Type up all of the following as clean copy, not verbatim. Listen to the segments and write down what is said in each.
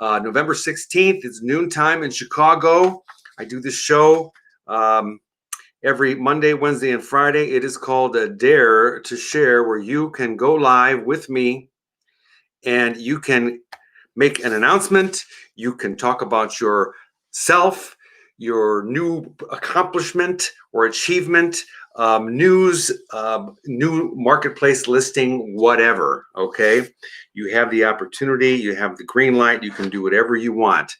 November 16th. It's noontime in Chicago. I do this show every Monday, Wednesday, and Friday. It is called a Dare to Share, where you can go live with me and you can make an announcement. You can talk about yourself, your new accomplishment or achievement, news, new marketplace listing, whatever. Okay. You have the opportunity, you have the green light, you can do whatever you want.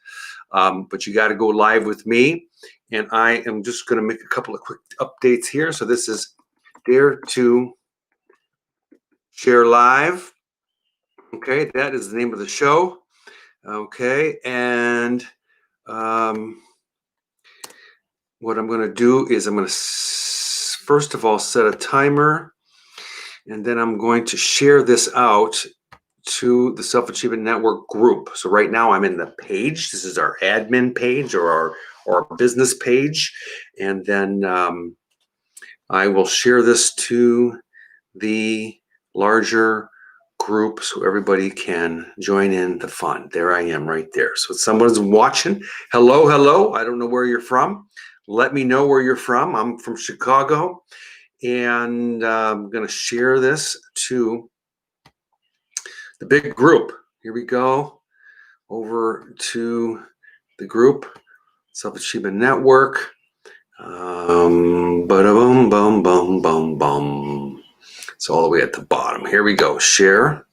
But you got to go live with me. And I am just going to make a couple of quick updates here. So this is Dare to Share Live. Okay, that is the name of the show. Okay, and what I'm going to do is I'm going to first of all set a timer, and then I'm going to share this out to the Self-Achievement Network group. So right now I'm in the page. This is our admin page or our business page, and then I will share this to the larger group so everybody can join in the fun. There I am right there. So someone's watching. Hello. I don't know where you're from. Let me know where you're from. I'm from Chicago, and I'm going to share this to the big group. Here we go. Over to the group, Self-Achievement Network. Ba-da-bum, bum, bum, bum, bum. It's all the way at the bottom. Here we go. Share.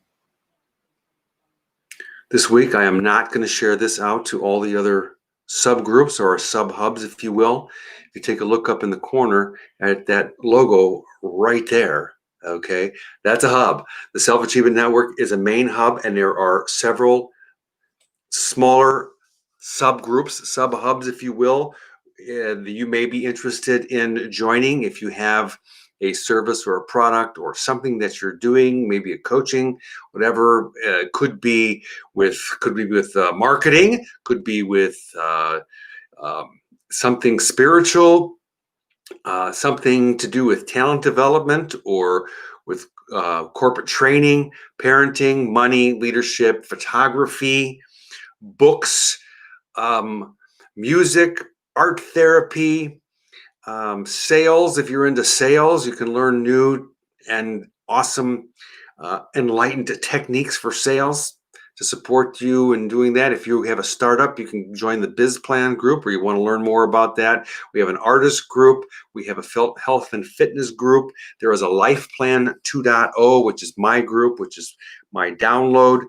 This week, I am not going to share this out to all the other subgroups or sub-hubs, if you will. If you take a look up in the corner at that logo right there, okay, that's a hub. The Self-Achievement Network is a main hub, and there are several smaller subgroups, sub-hubs, if you will, you may be interested in joining if you have a service or a product or something that you're doing, maybe a coaching, whatever. Could be with marketing, could be with something spiritual, something to do with talent development or with corporate training, parenting, money, leadership, photography, books, music, art therapy, sales. If you're into sales, you can learn new and awesome enlightened techniques for sales to support you in doing that. If you have a startup, you can join the Biz Plan group where you want to learn more about that. We have an artist group. We have a health and fitness group. There is a Life Plan 2.0, which is my group, which is my download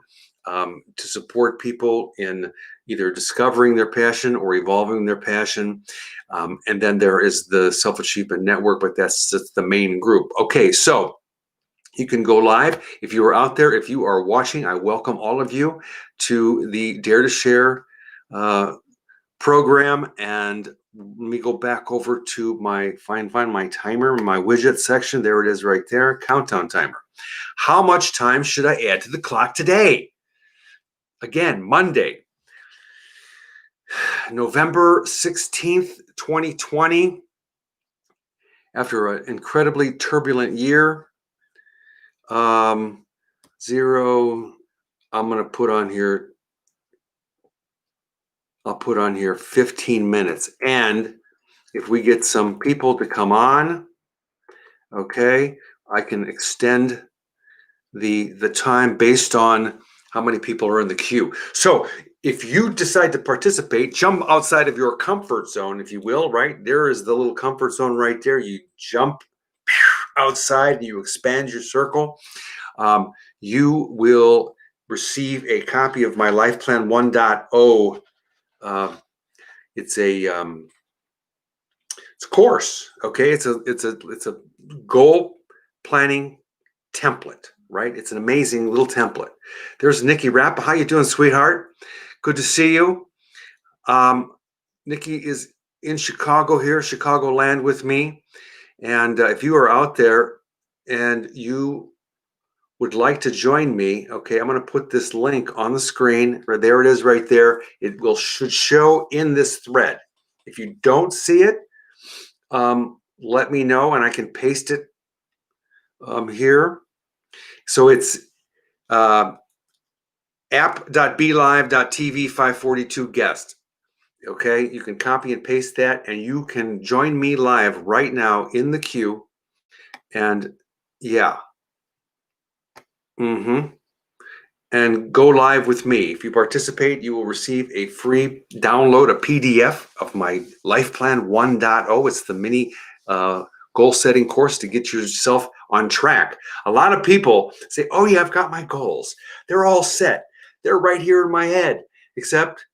to support people in either discovering their passion or evolving their passion. And then there is the Self-Achievement Network, but that's the main group. Okay, so you can go live. If you are out there, if you are watching, I welcome all of you to the Dare to Share program. And let me go back over to my find my timer, my widget section. There it is right there, countdown timer. How much time should I add to the clock today? Again, Monday, November 16th, 2020. After an incredibly turbulent year, zero, I'm going to put on here, I'll put on here 15 minutes. And if we get some people to come on, okay, I can extend the time based on how many people are in the queue. So if you decide to participate, jump outside of your comfort zone, if you will, right? There is the little comfort zone right there. You jump outside and you expand your circle. You will receive a copy of my Life Plan 1.0. It's a course, okay? It's a goal planning template, right? It's an amazing little template. There's Nikki Rapp. How you doing, sweetheart? Good to see you. Nikki is in Chicago here, Chicagoland with me. And if you are out there and you would like to join me, okay, I'm going to put this link on the screen. Right there it is right there. It should show in this thread. If you don't see it, let me know and I can paste it here. So it's app.bilive.tv 542 guest. Okay, you can copy and paste that, and you can join me live right now in the queue. And yeah, and go live with me. If you participate, you will receive a free download, a PDF of my Life Plan 1.0. It's the mini goal setting course to get yourself on track. A lot of people say, oh yeah, I've got my goals. They're all set. They're right here in my head, except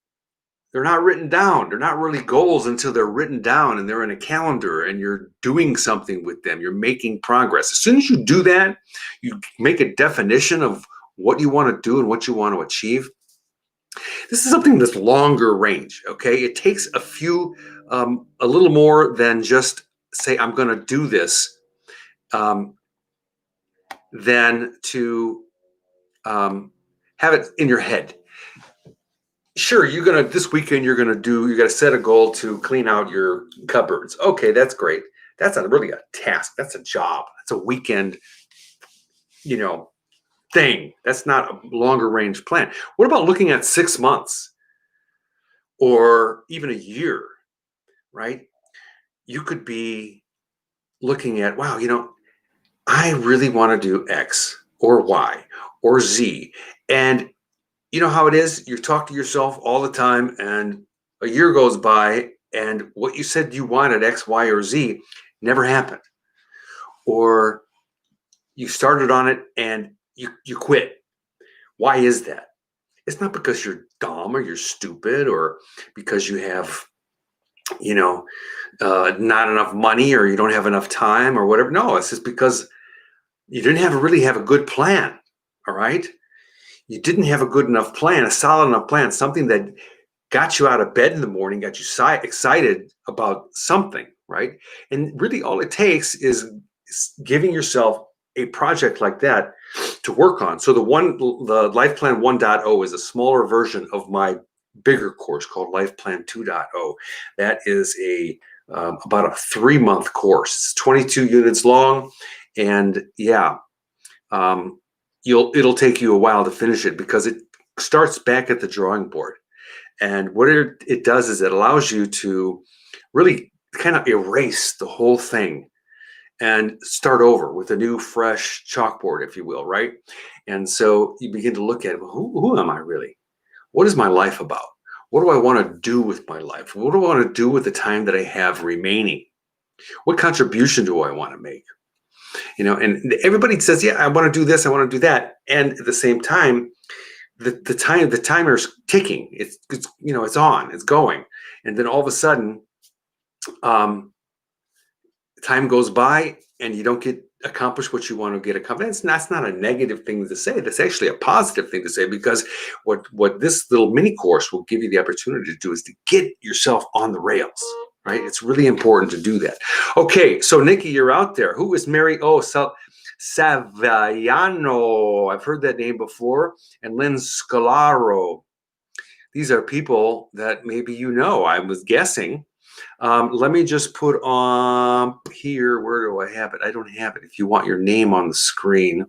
they're not written down. They're not really goals until they're written down and they're in a calendar and you're doing something with them. You're making progress. As soon as you do that, you make a definition of what you want to do and what you want to achieve. This is something that's longer range, okay? It takes a little more than just say, I'm going to do this, than to have it in your head. Sure, this weekend you're gonna set a goal to clean out your cupboards. Okay, that's great. That's not really a task. That's a job. That's a weekend, thing. That's not a longer range plan. What about looking at 6 months or even a year, right? You could be looking at, wow, I really want to do X or Y or Z. And you know how it is? You talk to yourself all the time, and a year goes by, and what you said you wanted, X, Y, or Z, never happened. Or you started on it and you quit. Why is that? It's not because you're dumb or you're stupid or because you have, not enough money or you don't have enough time or whatever. No, it's just because you didn't really have a good plan. All right. You didn't have a good enough plan, a solid enough plan, something that got you out of bed in the morning, got you excited about something, right? And really all it takes is giving yourself a project like that to work on. So the Life Plan 1.0 is a smaller version of my bigger course called Life Plan 2.0. That is about a 3-month course. It's 22 units long, and yeah, it'll take you a while to finish it because it starts back at the drawing board. And what it does is it allows you to really kind of erase the whole thing and start over with a new, fresh chalkboard, if you will, right? And so you begin to look at, who am I really? What is my life about? What do I want to do with my life? What do I want to do with the time that I have remaining? What contribution do I want to make? And everybody says, yeah, I want to do this, I want to do that. And at the same time, the timer's ticking. It's on, it's going. And then all of a sudden, time goes by and you don't accomplish what you want to get accomplished. That's not a negative thing to say. That's actually a positive thing to say, because what this little mini course will give you the opportunity to do is to get yourself on the rails, right? It's really important to do that. Okay, so Nikki, you're out there. Who is Mary? Oh, Saviano. I've heard that name before. And Lynn Scalaro. These are people that maybe I was guessing. Let me just put on here. Where do I have it? I don't have it. If you want your name on the screen,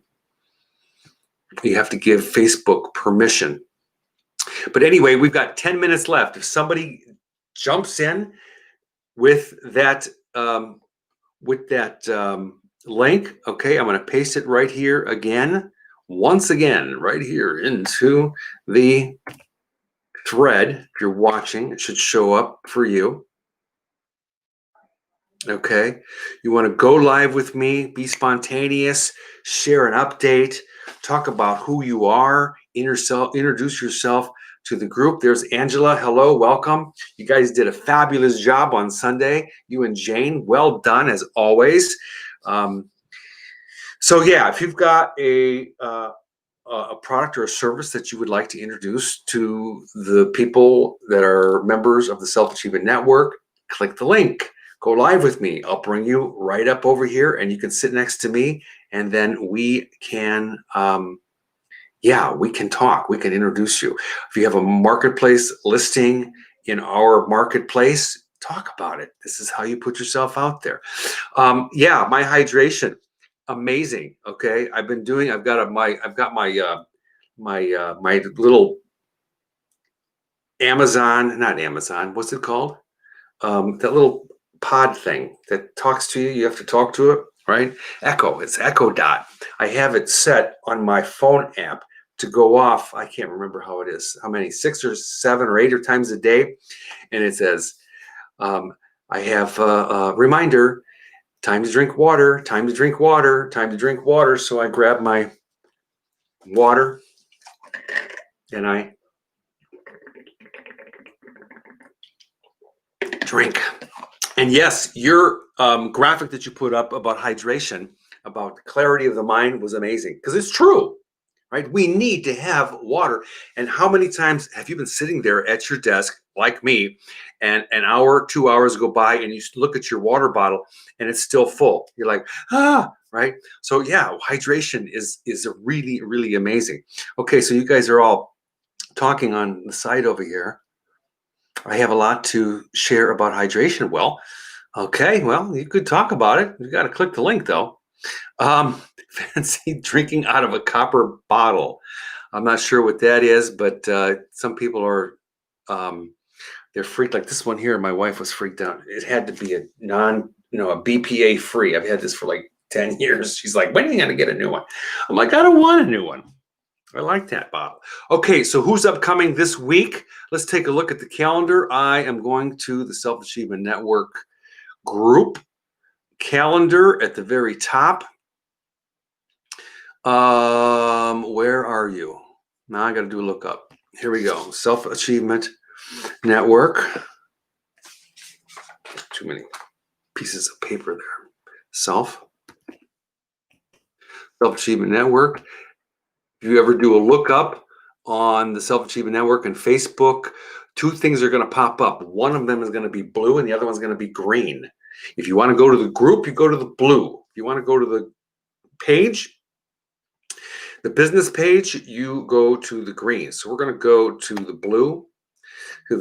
you have to give Facebook permission. But anyway, we've got 10 minutes left. If somebody jumps in with that link, okay, I'm going to paste it right here again. Once again, right here into the thread. If you're watching, it should show up for you. Okay, you want to go live with me, be spontaneous, share an update, talk about who you are, introduce yourself to the group. There's Angela. Hello, welcome. You guys did a fabulous job on Sunday. You and Jane, well done as always. So yeah, if you've got a product or a service that you would like to introduce to the people that are members of the Self-Achievement Network, click the link. Go live with me. I'll bring you right up over here and you can sit next to me, and then we can we can talk. We can introduce you. If you have a marketplace listing in our marketplace, talk about it. This is how you put yourself out there. My hydration, amazing. Okay, I've got my my little not Amazon, what's it called? That little pod thing that talks to you. You have to talk to it, right? Echo. It's Echo Dot. I have it set on my phone app to go off. I can't remember how it is. How many? 6 or 7 or 8 or times a day, and it says, I have a reminder. Time to drink water. Time to drink water. Time to drink water. So I grab my water and I drink. And yes, your graphic that you put up about hydration, about clarity of the mind was amazing because it's true, right? We need to have water. And how many times have you been sitting there at your desk like me and an hour, 2 hours go by and you look at your water bottle and it's still full? You're like, right? So yeah, hydration is really, really amazing. Okay, so you guys are all talking on the side over here. I have a lot to share about hydration. Well, okay, well, you could talk about it. You got to click the link though. Fancy drinking out of a copper bottle. I'm not sure what that is, but some people are they're freaked. Like this one here, my wife was freaked out. It had to be a a BPA free. I've had this for like 10 years. She's like, when are you going to get a new one? I'm like, I don't want a new one. I like that bottle. Okay, so who's upcoming this week? Let's take a look at the calendar. I am going to the Self Achievement Network group calendar at the very top. Where are you? Now I got to do a lookup. Here we go. Self Achievement Network. Too many pieces of paper there. Self Achievement Network. If you ever do a lookup on the Self Achievement Network and Facebook, 2 things are going to pop up. One of them is going to be blue and the other one's going to be green. If you want to go to the group, you go to the blue. If you want to go to the page, the business page, you go to the green. So we're going to go to the blue, to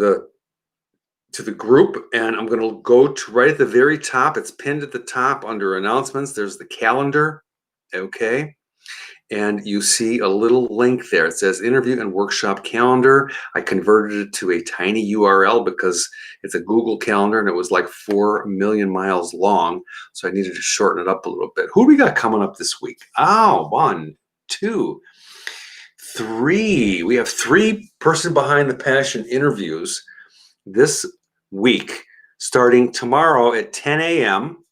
the group, and I'm going to go to right at the very top. It's pinned at the top under announcements. There's the calendar. Okay. And you see a little link there. It says interview and workshop calendar. I converted it to a tiny URL because it's a Google calendar and it was like 4 million miles long. So I needed to shorten it up a little bit. Who do we got coming up this week? Oh, 1, 2, 3. We have 3 Person Behind the Passion interviews this week. Starting tomorrow at 10 a.m.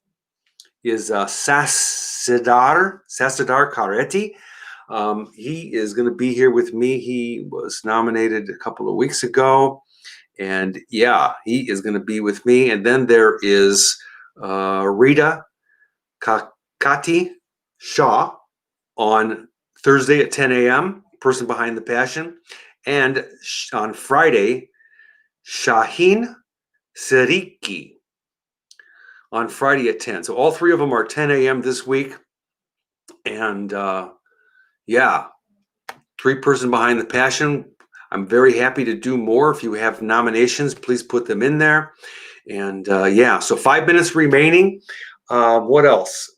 is Sasidar Karetti. He is going to be here with me. He was nominated a couple of weeks ago. And yeah, he is going to be with me. And then there is Rita Kakati Shaw on Thursday at 10 a.m., Person Behind the Passion. And on Friday, Shaheen Seriki on Friday at 10. So all 3 of them are 10 a.m. this week. And yeah, 3 Person Behind the Passion. I'm very happy to do more. If you have nominations, please put them in there. And yeah, so 5 minutes remaining. What else?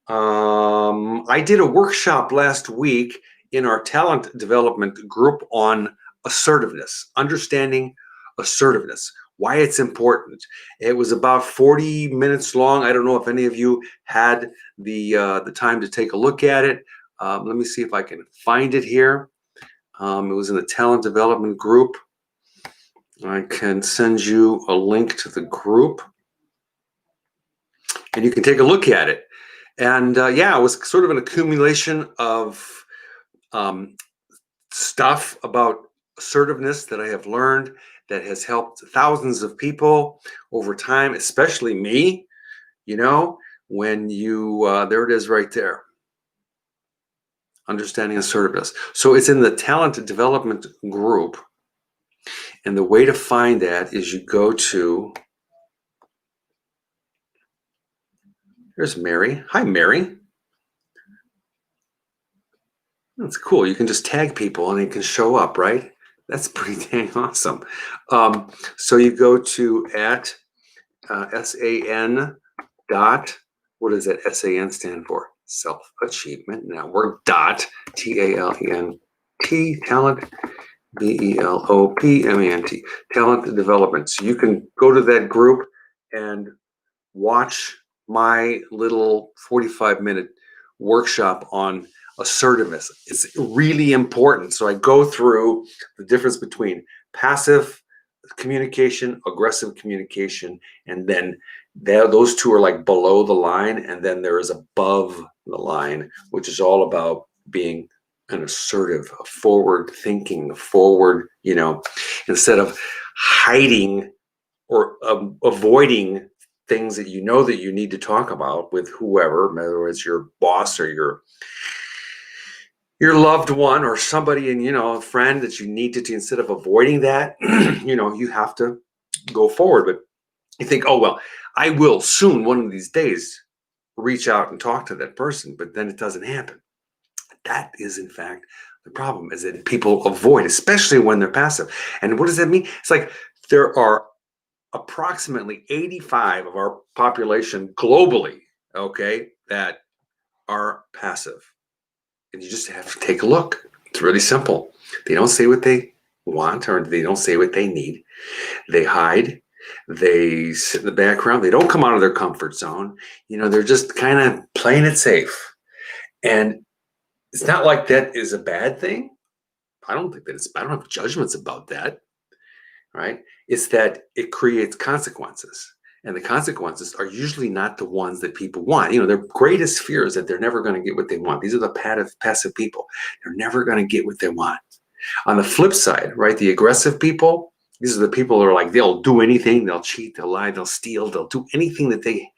I did a workshop last week in our talent development group on assertiveness, understanding assertiveness, why it's important. It was about 40 minutes long. I don't know if any of you had the time to take a look at it. Let me see if I can find it here. It was in the talent development group. I can send you a link to the group and you can take a look at it. And yeah, it was sort of an accumulation of stuff about assertiveness that I have learned that has helped thousands of people over time, especially me. You know, when you, there it is right there. Understanding assertiveness. So it's in the talent development group. And the way to find that is you go to, here's Mary. Hi, Mary. That's cool. You can just tag people and it can show up, right? That's pretty dang awesome. So you go to at SAN dot, what does that SAN stand for? self-achievement network dot T-A-L-E-N-T, talent, DELOPMENT, talent development. So you can go to that group and watch my little 45-minute workshop on assertiveness. It's really important. So I go through the difference between passive communication, aggressive communication, and then those two are like below the line, and then there is above the line, which is all about being an assertive, a forward thinking, forward, instead of hiding or avoiding things that you know that you need to talk about with whoever, whether it's your boss or your loved one or somebody, and a friend that you need to instead of avoiding that, you have to go forward. But you think, oh well, I will soon, one of these days, reach out and talk to that person, but then it doesn't happen. That is, in fact, the problem, is that people avoid, especially when they're passive. And what does that mean? It's like there are approximately 85 of our population globally, okay, that are passive. And you just have to take a look. It's really simple. They don't say what they want, or they don't say what they need. They hide. They sit in the background. They don't come out of their comfort zone. They're just kind of playing it safe. And it's not like that is a bad thing. I don't have judgments about that, right? It's that it creates consequences. And the consequences are usually not the ones that people want. Their greatest fear is that they're never going to get what they want. These are the passive people. They're never going to get what they want. On the flip side, right, the aggressive people, these are the people that are like, they'll do anything. They'll cheat, they'll lie, they'll steal, they'll do anything that they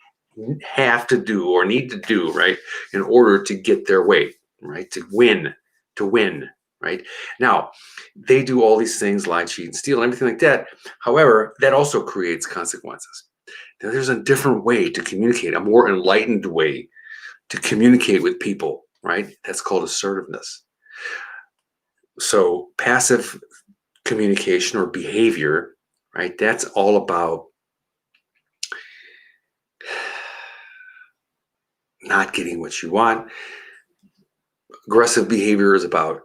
have to do or need to do, right, in order to get their way, right, to win, right? Now, they do all these things, lie, cheat, and steal, and everything like that. However, that also creates consequences. Now, there's a different way to communicate, a more enlightened way to communicate with people, right? That's called assertiveness. So passive communication or behavior, right? That's all about not getting what you want. Aggressive behavior is about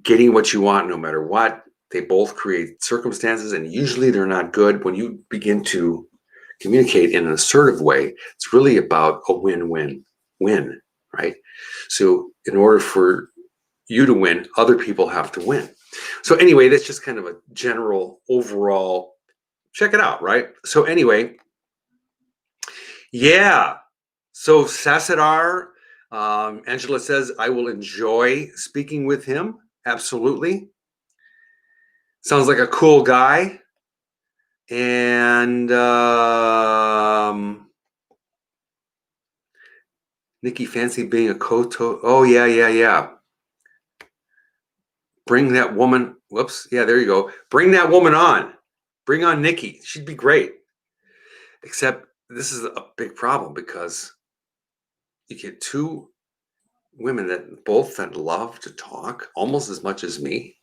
getting what you want no matter what. They both create circumstances, and usually they're not good. When you begin to communicate in an assertive way, it's really about a win-win-win, right? So in order for you to win, other people have to win. So anyway, that's just kind of a general overall, check it out, right? So anyway, yeah. So Sassadar, Angela says, I will enjoy speaking with him. Absolutely. Sounds like a cool guy. And Nikki fancy being a Koto. Oh, yeah. Bring that woman. Whoops. Yeah, there you go. Bring that woman on. Bring on Nikki. She'd be great. Except this is a big problem because you get two women that both love to talk almost as much as me.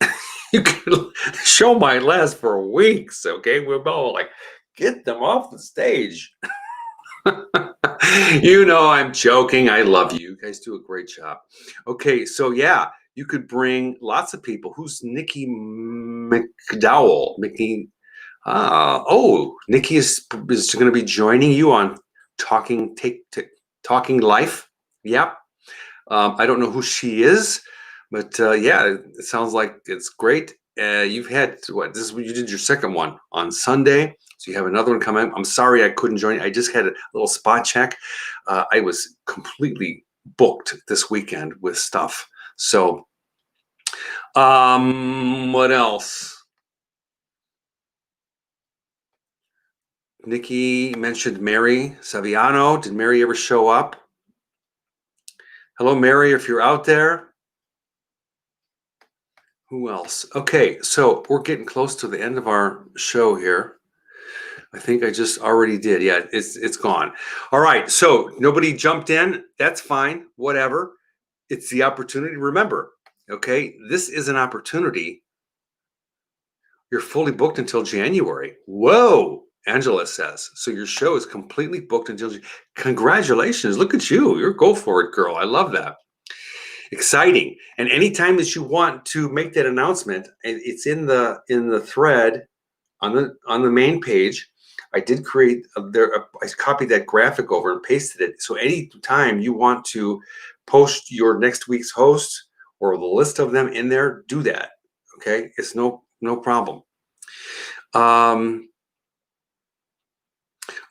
You can show might last for weeks. Okay, we're all like, get them off the stage. I'm joking. I love you. You guys do a great job. Okay, so yeah, you could bring lots of people. Who's Nikki McDowell? Nikki. Nikki is going to be joining you on Talking Life. Yep. I don't know who she is, but yeah, it sounds like it's great. You've had you did your second one on Sunday, so you have another one coming. I'm sorry I couldn't join you. I just had a little spot check. I was completely booked this weekend with stuff. So, what else? Nikki mentioned Mary Saviano. Did Mary ever show up? Hello, Mary, if you're out there. Who else? Okay, so we're getting close to the end of our show here. I think I just already did. Yeah, it's gone. All right, so nobody jumped in. That's fine. Whatever. It's the opportunity. Remember, okay, this is an opportunity. You're fully booked until January. Whoa. Angela says. So your show is completely booked until congratulations. Look at you. You're go for it, girl. I love that. Exciting. And anytime that you want to make that announcement, it's in the thread on the main page. I did create I copied that graphic over and pasted it. So anytime you want to post your next week's host or the list of them in there, do that. Okay, it's no problem.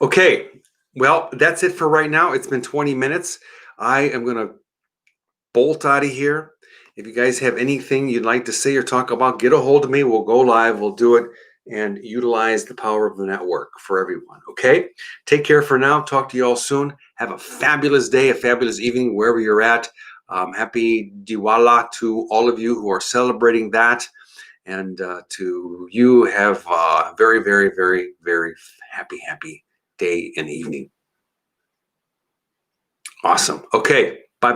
Okay, well, that's it for right now. It's been 20 minutes. I am going to bolt out of here. If you guys have anything you'd like to say or talk about, get a hold of me. We'll go live. We'll do it and utilize the power of the network for everyone. Okay? Take care for now. Talk to you all soon. Have a fabulous day, a fabulous evening, wherever you're at. Happy Diwali to all of you who are celebrating that. And to you, have a very, very, very, very happy day and evening. Awesome. Okay.